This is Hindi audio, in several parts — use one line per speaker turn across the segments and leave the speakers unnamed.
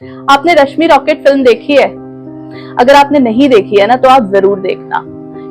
आपने रश्मि रॉकेट फिल्म देखी है? अगर आपने नहीं देखी है ना तो आप जरूर देखना,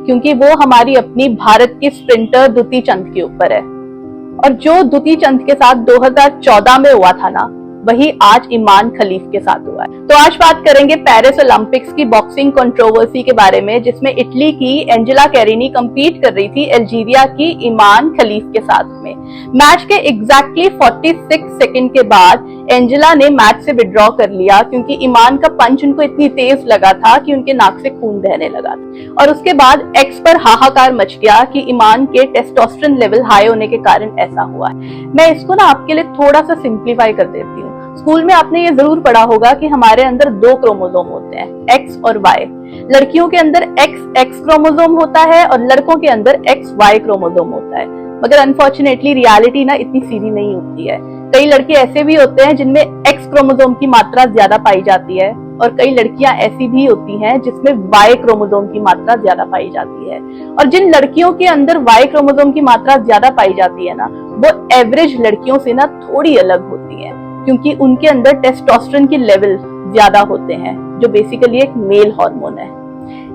क्योंकि वो हमारी अपनी भारत की स्प्रिंटर दुती चंद के ऊपर है। और जो दुती चंद के साथ 2014 में हुआ था ना, वही आज ईमान खलीफ के साथ हुआ है। तो आज बात करेंगे पेरिस ओलंपिक्स की बॉक्सिंग कंट्रोवर्सी के बारे में, जिसमें इटली की एंजेला कैरिनी कंपीट कर रही थी अल्जीरिया की ईमान खलीफ के साथ में। मैच के एग्जैक्टली 46 सेकंड के बाद एंजेला ने मैच से विड्रॉ कर लिया, क्योंकि ईमान का पंच उनको इतनी तेज लगा था कि उनके नाक से खून बहने लगा था। और उसके बाद एक्स पर हाहाकार मच गया कि ईमान के टेस्टोस्टेरोन लेवल हाई होने के कारण ऐसा हुआ है। मैं इसको ना आपके लिए थोड़ा सा सिंप्लीफाई कर देती हूँ। स्कूल में आपने ये जरूर पढ़ा होगा कि हमारे अंदर 2 क्रोमोसोम होते हैं, एक्स और वाई। लड़कियों के अंदर एक्स क्रोमोसोम होता है और लड़कों के अंदर एक्स वाई क्रोमोसोम होता है। मगर अनफॉर्चुनेटली रियलिटी ना इतनी सीधी नहीं होती है। कई लड़के ऐसे भी होते हैं जिनमें एक्स क्रोमोसोम की मात्रा ज्यादा पाई जाती है, और कई लड़कियां ऐसी भी होती हैं जिसमें वाई क्रोमोसोम की मात्रा ज्यादा पाई जाती है। और जिन लड़कियों के अंदर वाई क्रोमोसोम की मात्रा ज्यादा पाई जाती है ना, वो एवरेज लड़कियों से ना थोड़ी अलग होती है, क्योंकि उनके अंदर टेस्टोस्टेरोन के लेवल ज्यादा होते हैं, जो बेसिकली एक मेल हार्मोन है।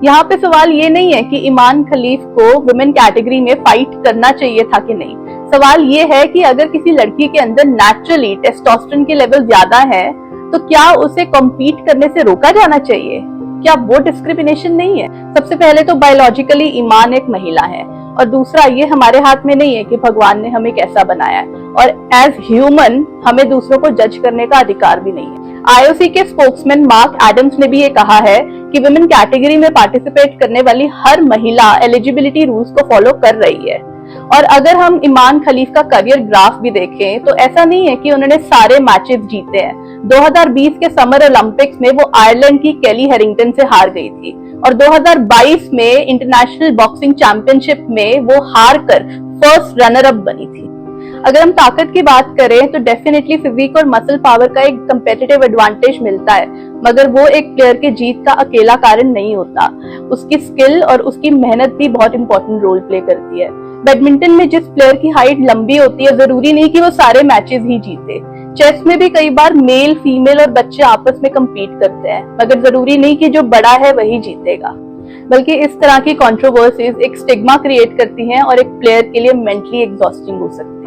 यहाँ पे सवाल ये नहीं है कि ईमान खलीफ को वुमेन कैटेगरी में फाइट करना चाहिए था कि नहीं। सवाल ये है कि अगर किसी लड़की के अंदर नेचुरली टेस्टोस्टेरोन के लेवल ज्यादा है, तो क्या उसे कॉम्पीट करने से रोका जाना चाहिए? क्या वो डिस्क्रिमिनेशन नहीं है? सबसे पहले तो बायोलॉजिकली ईमान एक महिला है, और दूसरा ये हमारे हाथ में नहीं है कि भगवान ने हमें कैसा बनाया है, और एज ह्यूमन हमें दूसरों को जज करने का अधिकार भी नहीं है। आईओसी के स्पोक्समैन मार्क एडम्स ने भी ये कहा है कि वुमेन कैटेगरी में पार्टिसिपेट करने वाली हर महिला एलिजिबिलिटी रूल्स को फॉलो कर रही है। और अगर हम ईमान खलीफ का करियर ग्राफ भी देखें तो ऐसा नहीं है कि उन्होंने सारे मैचेस जीते हैं। 2020 के समर ओलंपिक्स में वो आयरलैंड की केली हैरिंगटन से हार गई थी, और 2022 में इंटरनेशनल बॉक्सिंग चैंपियनशिप में वो हार कर फर्स्ट रनर अप बनी थी। अगर हम ताकत की बात करें तो डेफिनेटली फिजिक और मसल पावर का एक कंपेटिटिव एडवांटेज मिलता है, मगर वो एक प्लेयर के जीत का अकेला कारण नहीं होता। उसकी स्किल और उसकी मेहनत भी बहुत इंपॉर्टेंट रोल प्ले करती है। बैडमिंटन में जिस प्लेयर की हाइट लंबी होती है, जरूरी नहीं कि वो सारे मैचेस ही जीते। चेस में भी कई बार मेल, फीमेल और बच्चे आपस में कम्पीट करते हैं, मगर जरूरी नहीं कि जो बड़ा है वही जीतेगा। बल्कि इस तरह की कंट्रोवर्सीज एक स्टिग्मा क्रिएट करती हैं और एक प्लेयर के लिए मेंटली एग्जॉस्टिंग हो सकती है।